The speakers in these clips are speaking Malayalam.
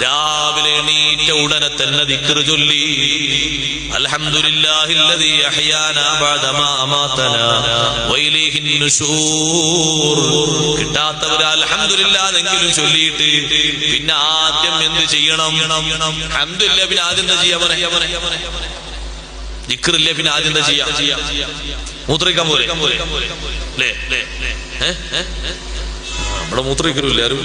രാവിലെ എണീറ്റ ഉടനെ തന്നെ ദിക്ർ ചൊല്ലി അൽഹംദുലില്ലാഹില്ലദീ അഹ്യാനാ ബഅദമാ അമാതനാ വഇലൈഹിൻ നുശൂർ. കിട്ടാത്തവർ അൽഹംദുലില്ലാഹ് എങ്കിലും ചൊല്ലിയിട്ട് പിന്നെ ആദ്യം എന്ത് ചെയ്യണം? അൽഹംദുലില്ലാഹ് പിന്നെ ആദ്യം എന്താ ചെയ്യാ? ദിക്റില്ലേ പിന്നെ ആദ്യം എന്താ ചെയ്യാ? മൂത്രിക്കാൻ പോലെ അല്ലേ? നമ്മളെ മൂത്രിക്കരുമില്ല ആരും.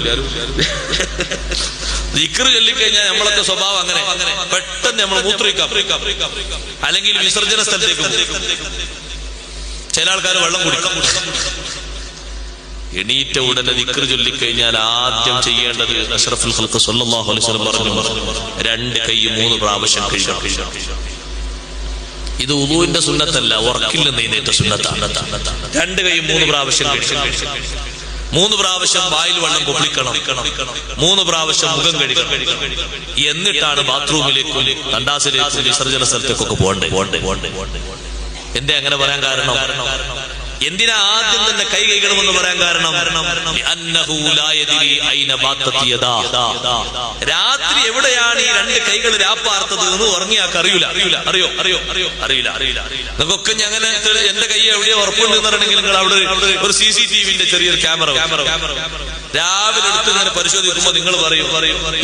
ദിക്ർ ചൊല്ലിക്കഴിഞ്ഞാൽ നമ്മളൊക്കെ സ്വഭാവം അങ്ങനെ പെട്ടെന്ന് നമ്മൾ മൂത്രിക്കാം, അല്ലെങ്കിൽ വിസർജന സ്ഥലത്തേക്ക്. ചില ആൾക്കാർ വെള്ളം കുടിക്കാം. എണീറ്റ ഉടനെ ദിക്ർ ചൊല്ലിക്കഴിഞ്ഞാൽ ആദ്യം ചെയ്യേണ്ടത് അഷ്റഫുൽ ഖൽഖ് സ്വല്ലല്ലാഹു അലൈഹി വസല്ലം പറഞ്ഞു, 2 കൈ 3 പ്രാവശ്യം കഴുകണം. ഇത് ഉളൂവിന്റെ സുന്നത്തല്ല, ഉറക്കിൽ നിന്ന് എഴുന്നേറ്റ സുന്നത്താണ്. 2 കൈ 3 പ്രാവശ്യം കഴുകണം. 3 പ്രാവശ്യം വായിൽ വെള്ളം കൊപ്പിക്കണം. 3 പ്രാവശ്യം മുഖം കഴുകണം. എന്നിട്ടാണ് ബാത്റൂമിലേക്കും തണ്ടാസിലേക്കും വിസർജന സ്ഥലത്തേക്കൊക്കെ പോകണ്ടേ. എന്തേ അങ്ങനെ പറയാൻ കാരണം? എന്തിനാ ആദ്യം തന്നെ കൈ കഴുകണമെന്ന് പറയാൻ കാരണം? രാത്രി എവിടെയാണ് ഈ 2 കൈകൾ രാപ്പാർത്തത് എന്ന് ഉറങ്ങിയാക്ക് അറിയില്ല. നിങ്ങൾക്കൊക്കെ അങ്ങനെ എന്റെ കൈ എവിടെയോ ഉറപ്പുണ്ടെന്നുണ്ടെങ്കിൽ നിങ്ങൾ അവിടെ ഒരു CCTVന്റെ ചെറിയൊരു ക്യാമറ രാവിലെ എടുത്ത് ഇങ്ങനെ പരിശോധിക്കുമ്പോ നിങ്ങൾ പറയും,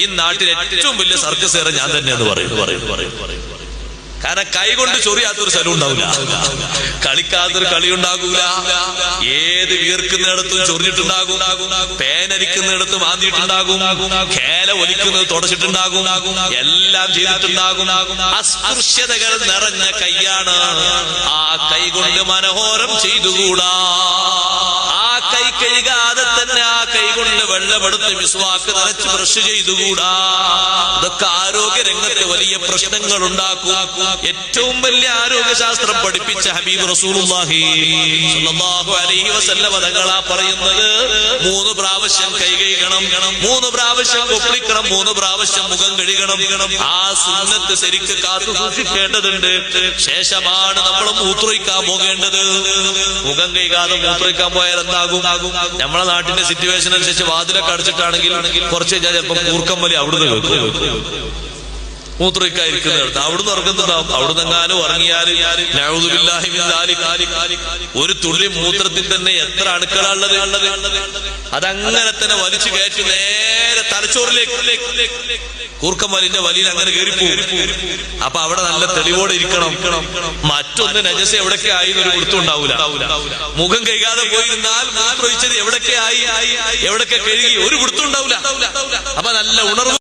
ഈ നാട്ടിൽ ഏറ്റവും വലിയ സർക്കസ് ഏറെ ഞാൻ തന്നെയെന്ന് പറയും. കാരണം കൈ കൊണ്ട് ചൊറിയാത്തൊരു സ്ഥലം ഉണ്ടാവില്ല, കളിക്കാത്തൊരു കളി ഉണ്ടാകൂല. ഏത് വീർക്കുന്നിടത്തും ചൊറിഞ്ഞിട്ടുണ്ടാകും, പേനരിക്കുന്നിടത്തും ആന്തിയിട്ടുണ്ടാകും, കേല ഒലിക്കുന്നത് തുടച്ചിട്ടുണ്ടാകും, എല്ലാം ചെയ്തിട്ടുണ്ടാകും. അസ്പൃശ്യതകൾ നിറഞ്ഞ കൈയാണ്. ആ കൈ കൊണ്ട് മനോഹരം ചെയ്തുകൂടാ. ആ കൈ കഴുകാതെ തന്നെ ആ കൈ കൊണ്ട് വെള്ളമെടുത്ത് മിസ്വാക്ക് നിറച്ച് ബ്രഷ് ചെയ്തുകൂടാ. ഇതൊക്കെ ആരോഗ്യ രംഗത്ത് വലിയ പ്രശ്നങ്ങൾ ഉണ്ടാക്കും. ഏറ്റവും വലിയ ആരോഗ്യശാസ്ത്രം പഠിപ്പിച്ച ഹബീബ് റസൂലുള്ളാഹി സ്വല്ലല്ലാഹു അലൈഹി വസല്ലം തങ്ങളാ പറയുന്നത്, 3 പ്രാവശ്യം കൈ കഴുകണം, 3 പ്രാവശ്യം കൊപ്പിക്കണം, 3 പ്രാവശ്യം മുഖം കഴുകണം. ആ സുന്നത്ത് ശരിക്ക് കാത്തു സൂക്ഷിക്കേണ്ടതുണ്ട്. ശേഷമാണ് നമ്മൾ മൂത്രയിക്കാൻ പോകേണ്ടത്. മുഖം കഴുകാതെ മൂത്രയിക്കാൻ പോയാൽ എന്താകും? നമ്മളെ നാട്ടിന്റെ സിറ്റുവേഷൻ അനുസരിച്ച് വാതിലൊക്കെ അടച്ചിട്ടാണെങ്കിൽ കുറച്ച് കഴിഞ്ഞാൽ ചിലപ്പോൾ കൂർക്കം വലി അവിടുന്ന് മൂത്രയിക്കാതിരിക്കുന്നിടത്ത് അവിടുന്ന് ഉറങ്ങുന്നുണ്ടാവും. അവിടുന്ന് എങ്ങാനും ഉറങ്ങിയാൽ ഒരു തുള്ളി മൂത്രത്തിൽ തന്നെ എത്ര അണുക്കളുള്ളത്. അതങ്ങനെ തന്നെ വലിച്ചു കയറ്റി നേരെ തലച്ചോറിലേക്ക് കൂർക്കം വലിന്റെ വലിയിൽ അങ്ങനെ കയറിപ്പോകും. അപ്പൊ അവിടെ നല്ല തെളിവോടെ ഇരിക്കണം. മറ്റൊന്ന് നജസ് എവിടൊക്കെ ആയി ഒരു കൊടുത്തുണ്ടാവൂല. മുഖം കഴുകാതെ പോയിരുന്നാൽ മൂത്രമൊഴിച്ചത് എവിടൊക്കെ ആയി, എവിടൊക്കെ കഴുകി ഒരു കൊടുത്തുണ്ടാവൂല. അപ്പൊ നല്ല ഉണർവ്